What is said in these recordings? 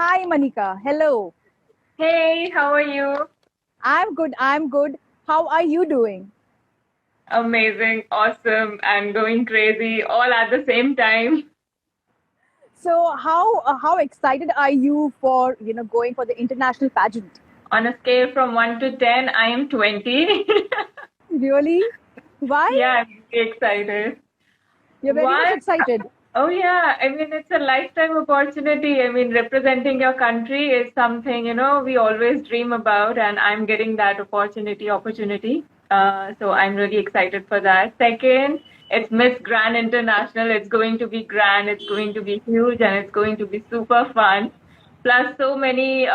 Hi, Manika. Hello. Hey, how are you? I'm good. I'm good. How are you doing? Amazing, awesome, and going crazy all at the same time. So, how excited are you for going for the international pageant? On a scale from 1 to 10, I am 20. Really? Why? Yeah, I'm really excited. You're very much Why? excited. Oh, yeah. I mean, it's a lifetime opportunity. I mean, representing your country is something, we always dream about, and I'm getting that opportunity. So I'm really excited for that. Second, it's Miss Grand International. It's going to be grand, it's going to be huge, and it's going to be super fun. Plus, so many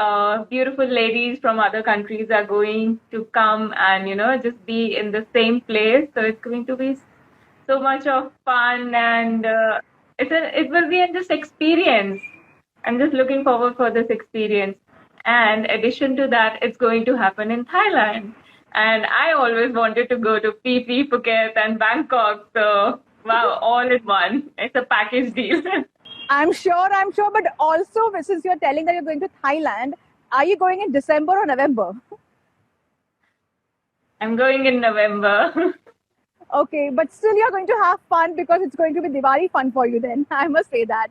beautiful ladies from other countries are going to come and, just be in the same place. So it's going to be so much of fun and it will be a just experience. I'm just looking forward for this experience. And addition to that, it's going to happen in Thailand. And I always wanted to go to Phi Phuket, and Bangkok. So wow, all in one. It's a package deal. I'm sure. But also, since you're telling that you're going to Thailand, are you going in December or November? I'm going in November. Okay, but still you're going to have fun because it's going to be Diwali fun for you then. I must say that.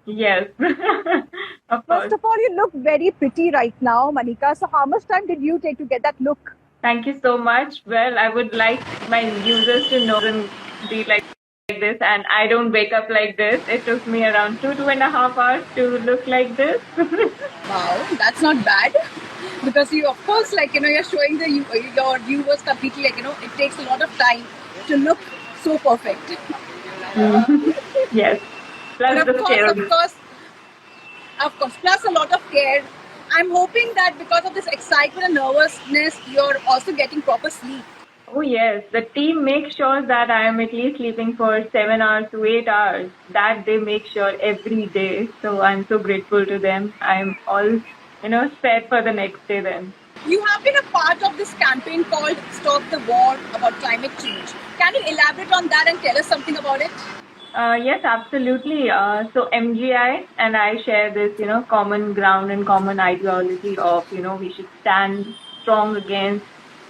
Yes, of First course. of all, you look very pretty right now, Manika. So, how much time did you take to get that look? Thank you so much. Well, I would like my users to know and be like this, and I don't wake up like this. It took me around 2.5 hours to look like this. Wow, that's not bad. Because you, of course, you're showing your viewers completely, it takes a lot of time to look so perfect. Mhm. Yes. But Plus of the course, of steroids. course, of course, plus a lot of care. I'm hoping that because of this excitement and nervousness, you're also getting proper sleep. Oh yes, the team makes sure that I am at least sleeping for 7 hours to 8 hours. That they make sure every day. So I'm so grateful to them. I'm all, set for the next day then. You have been a part of this campaign called Stop the War about climate change. Can you elaborate on that and tell us something about it? Yes, absolutely. So MGI and I share this, common ground and common ideology of, we should stand strong against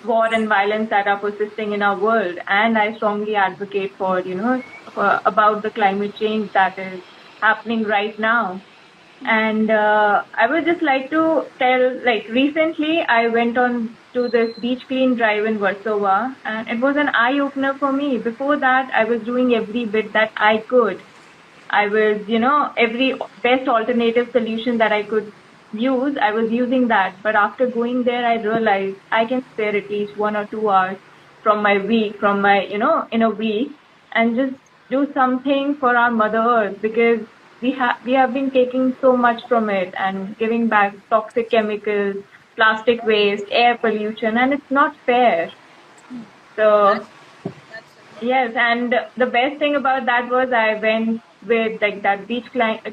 war and violence that are persisting in our world. And I strongly advocate for, about the climate change that is happening right now. And I would just like to tell, like recently I went on to this beach clean drive in Warsaw, and it was an eye opener for me. Before that, I was doing every bit that I could. I was, every best alternative solution that I could use, I was using that. But after going there, I realized I can spare at least 1 or 2 hours from my week, in a week, and just do something for our Mother Earth, because we have been taking so much from it and giving back toxic chemicals, plastic waste, air pollution, and it's not fair. That's So that's yes, and the best thing about that was I went with like that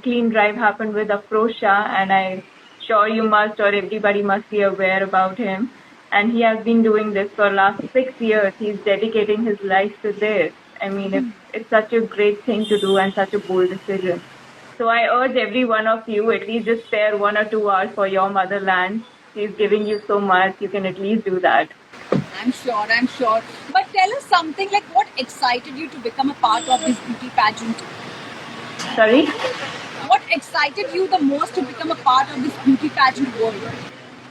clean drive happened with Afrosha, and I sure you must or everybody must be aware about him. And he has been doing this for last 6 years. He's dedicating his life to this. I mean, it's such a great thing to do and such a bold decision. So I urge every one of you at least just spare 1 or 2 hours for your motherland. She's giving you so much. You can at least do that. I'm sure, I'm sure. But tell us something like what excited you to become a part of this beauty pageant? Sorry. What excited you the most to become a part of this beauty pageant world?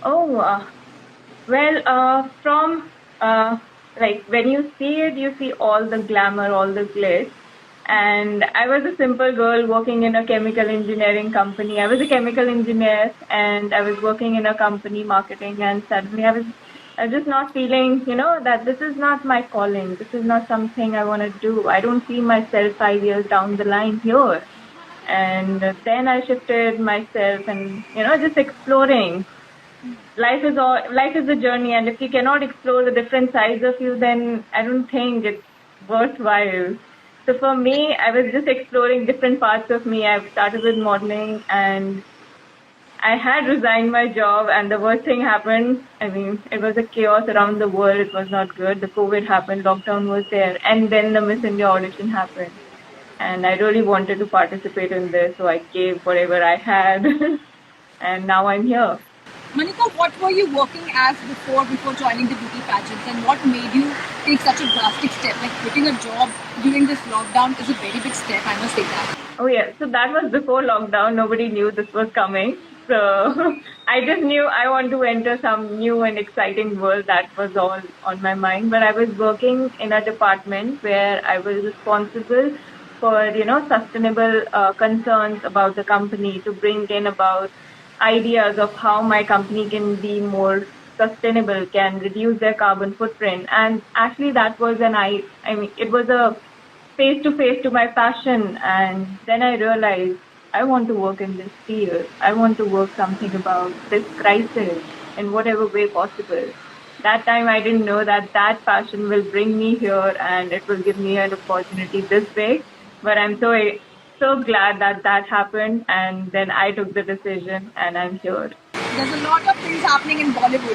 Oh, well, from like when you see it, you see all the glamour, all the glitz. And I was a simple girl working in a chemical engineering company. I was a chemical engineer and I was working in a company marketing, and suddenly I was just not feeling, that this is not my calling. This is not something I want to do. I don't see myself 5 years down the line here. And then I shifted myself and, just exploring. Life is a journey, and if you cannot explore the different sides of you, then I don't think it's worthwhile. So for me, I was just exploring different parts of me. I started with modeling, and I had resigned my job, and the worst thing happened. I mean, it was a chaos around the world. It was not good. The COVID happened, lockdown was there, and then the Miss India audition happened. And I really wanted to participate in this, so I gave whatever I had. and now I'm here. Manika, what were you working as before joining the beauty pageants, and what made you take such a drastic step? Like quitting a job during this lockdown is a very big step, I must say that. Oh yeah, so that was before lockdown. Nobody knew this was coming. So I just knew I want to enter some new and exciting world. That was all on my mind. But I was working in a department where I was responsible for, sustainable concerns about the company, to bring in about ideas of how my company can be more sustainable, can reduce their carbon footprint. And actually that was I mean, it was a face to face to my passion. And then I realized I want to work in this field. I want to work something about this crisis in whatever way possible. That time I didn't know that that passion will bring me here and it will give me an opportunity this big. But I'm so glad that that happened, and then I took the decision and I'm here. There's a lot of things happening in Bollywood.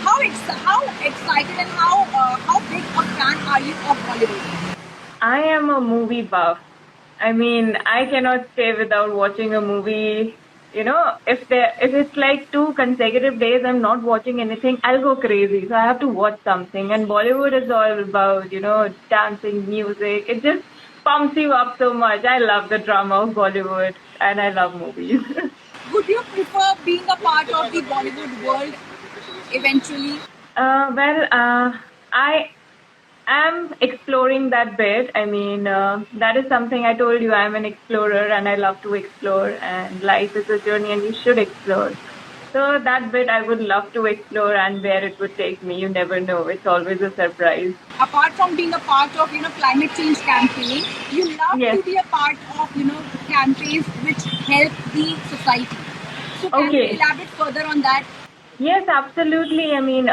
How excited and how big a fan are you of Bollywood? I am a movie buff. I mean, I cannot stay without watching a movie. If it's like 2 consecutive days I'm not watching anything, I'll go crazy. So I have to watch something. And Bollywood is all about, dancing, music. It just pumps you up so much. I love the drama of Bollywood and I love movies. Would you prefer being a part of the Bollywood world eventually? I am exploring that bit. I mean, that is something I told you. I'm an explorer and I love to explore, and life is a journey and you should explore. So that bit I would love to explore, and where it would take me, you never know. It's always a surprise. Apart from being a part of climate change campaign, you love Yes. to be a part of campaigns which help the society. So can you Okay. elaborate further on that? Yes, absolutely. I mean,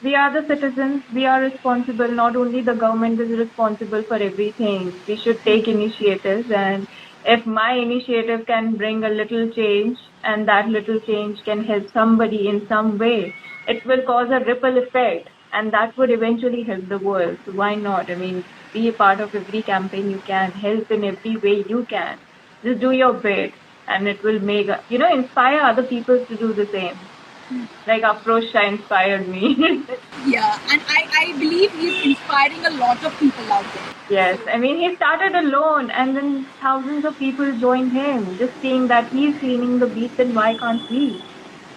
we are the citizens. We are responsible. Not only the government is responsible for everything. We should take initiatives. And if my initiative can bring a little change, and that little change can help somebody in some way, it will cause a ripple effect. And that would eventually help the world. So why not? I mean, be a part of every campaign you can. Help in every way you can. Just do your bit. And it will inspire other people to do the same. Like Afroz Shah inspired me. Yeah, and I believe he's inspiring a lot of people out there. Yes, I mean, he started alone and then thousands of people joined him. Just seeing that he's cleaning the beach, then why can't we?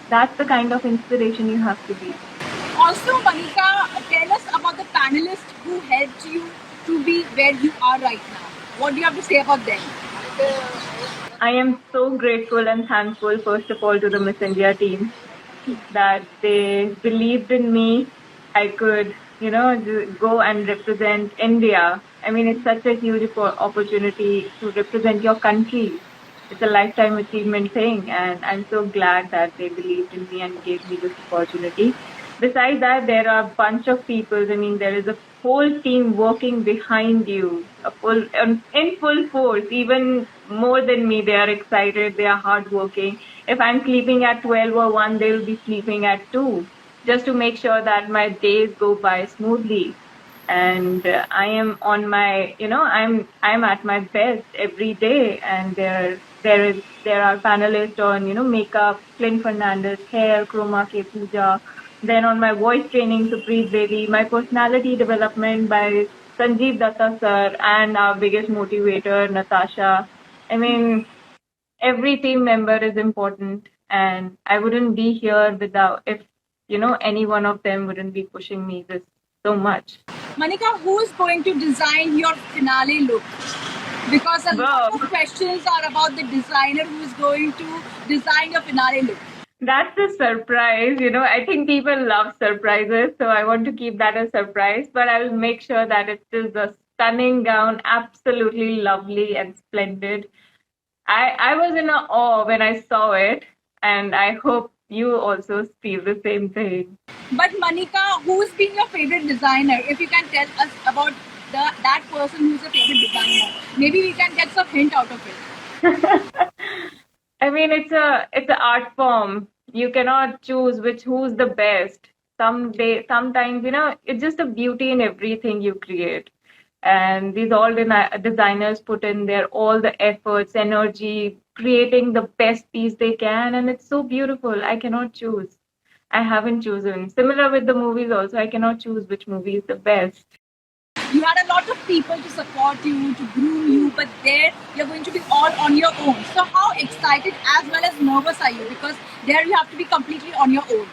That's the kind of inspiration you have to be. Also, Manika, tell us about the panelists who helped you to be where you are right now. What do you have to say about them? I am so grateful and thankful, first of all, to the Miss India team that they believed in me. I could, go and represent India. I mean, it's such a huge opportunity to represent your country. It's a lifetime achievement thing, and I'm so glad that they believed in me and gave me this opportunity. Besides that, there are a bunch of people. I mean, there is a whole team working behind you, in full force. Even more than me, they are excited. They are hardworking. If I'm sleeping at 12 or 1, they'll be sleeping at 2, just to make sure that my days go by smoothly. And I am on my, I'm at my best every day. And there are panelists on, makeup, Clint Fernandez, hair, Chroma K Pooja. Then on my voice training, Supreet Devi, my personality development by Sanjeev Datta sir, and our biggest motivator, Natasha. I mean, every team member is important, and I wouldn't be here without, if, any one of them wouldn't be pushing me this so much. Manika, who is going to design your finale look? Because a lot Wow. of questions are about the designer who is going to design your finale look. That's a surprise. I think people love surprises, so I want to keep that a surprise, but I will make sure that it is a stunning gown, absolutely lovely and splendid. I was in awe when I saw it, and I hope you also feel the same thing. But Manika, who's been your favorite designer? If you can tell us about that person who's your favorite designer, maybe we can get some hint out of it. I mean, it's an art form. You cannot choose who's the best. Sometimes, it's just a beauty in everything you create. And these all designers put in their all the efforts, energy, creating the best piece they can, and it's so beautiful. I cannot choose. I haven't chosen. Similar with the movies also, I cannot choose which movie is the best. You had a lot of people to support you, to groom you, but there you're going to be all on your own. So how excited as well as nervous are you? Because there you have to be completely on your own.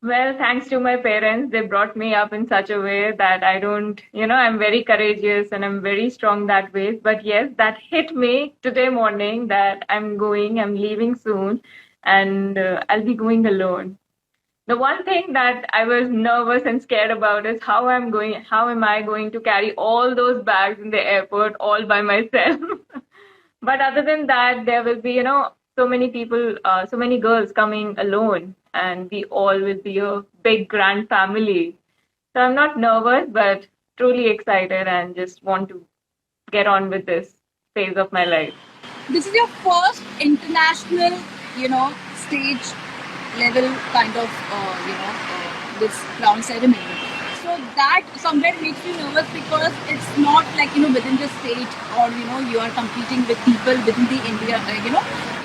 Well, thanks to my parents, they brought me up in such a way that I don't, I'm very courageous and I'm very strong that way. But yes, that hit me today morning that I'm leaving soon, and I'll be going alone. The one thing that I was nervous and scared about is how am I going to carry all those bags in the airport all by myself? But other than that, there will be, so many people, so many girls coming alone, and we all will be a big grand family. So I'm not nervous, but truly excited and just want to get on with this phase of my life. This is your first international, stage level kind of, this crown ceremony. So that somewhere makes you nervous because it's not like, within the state or, you are competing with people within the India,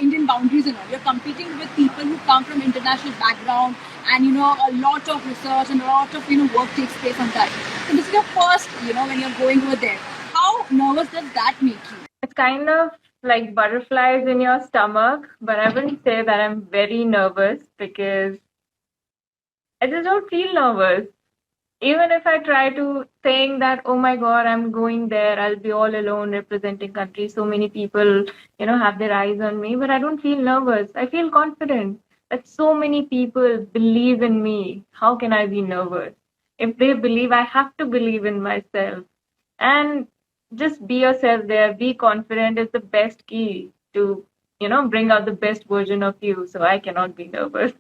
Indian boundaries and all. You're competing with people who come from international background and, a lot of research and a lot of, work takes place on that. So this is your first, when you're going over there. How nervous does that make you? It's kind of like butterflies in your stomach, but I wouldn't say that I'm very nervous because I just don't feel nervous. Even if I try to think that, oh my God, I'm going there, I'll be all alone representing country. So many people, have their eyes on me, but I don't feel nervous. I feel confident that so many people believe in me. How can I be nervous? If they believe, I have to believe in myself. And just be yourself there, be confident is the best key to, bring out the best version of you. So I cannot be nervous.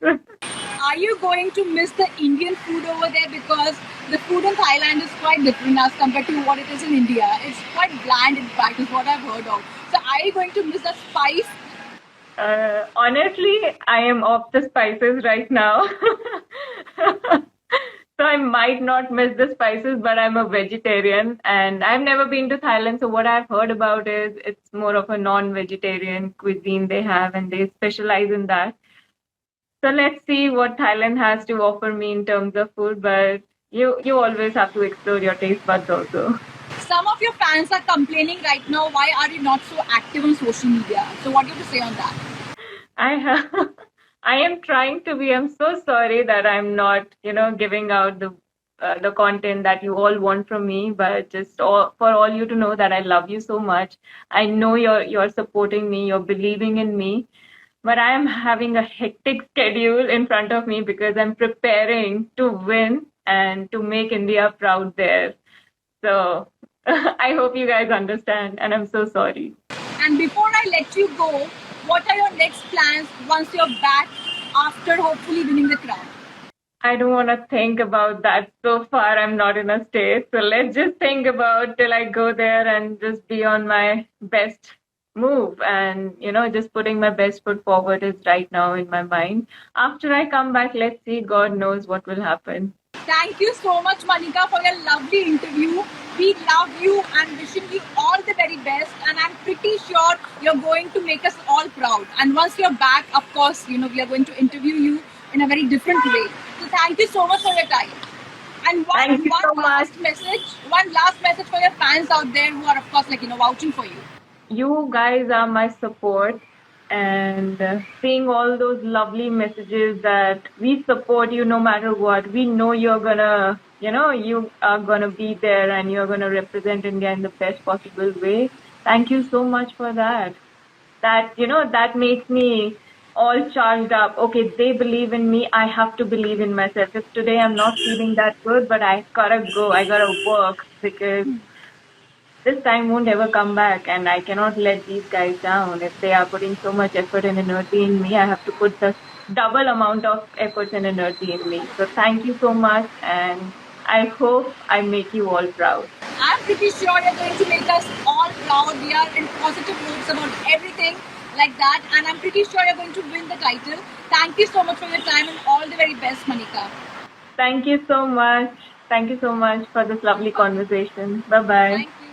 Are you going to miss the Indian food over there? Because the food in Thailand is quite different as compared to what it is in India. It's quite bland, in fact, is what I've heard of. So are you going to miss the spice? Honestly, I am off the spices right now. So I might not miss the spices, but I'm a vegetarian and I've never been to Thailand. So what I've heard about is it's more of a non-vegetarian cuisine they have and they specialize in that. So let's see what Thailand has to offer me in terms of food, but you always have to explore your taste buds also. Some of your fans are complaining right now, why are you not so active on social media? So what do you have to say on that? I am trying to be. I'm so sorry that I'm not, giving out the content that you all want from me. But just for all you to know that I love you so much. I know you're supporting me. You're believing in me. But I am having a hectic schedule in front of me because I'm preparing to win and to make India proud there. So I hope you guys understand, and I'm so sorry. And before I let you go, what are your next plans once you're back after hopefully winning the crown? I don't want to think about that so far. I'm not in a state. So let's just think about till I go there and just be on my best move. And, just putting my best foot forward is right now in my mind. After I come back, let's see. God knows what will happen. Thank you so much, Manika, for your lovely interview. We love you and wishing you all the very best. And I'm pretty sure you're going to make us all proud. And once you're back, of course, we are going to interview you in a very different way. So thank you so much for your time. And one last message for your fans out there who are, of course, vouching for you. You guys are my support. And seeing all those lovely messages that we support you no matter what. We know you're gonna, you are gonna be there and you're gonna represent India in the best possible way. Thank you so much for that. That makes me all charged up. Okay, they believe in me. I have to believe in myself. If today I'm not feeling that good, but I gotta go. I gotta work because this time won't ever come back, and I cannot let these guys down. If they are putting so much effort and energy in me, I have to put the double amount of effort and energy in me. So thank you so much, and I hope I make you all proud. I'm pretty sure you're going to make us all proud. We are in positive moods about everything like that, and I'm pretty sure you're going to win the title. Thank you so much for your time and all the very best, Manika. Thank you so much. Thank you so much for this lovely conversation. Bye-bye. Thank you.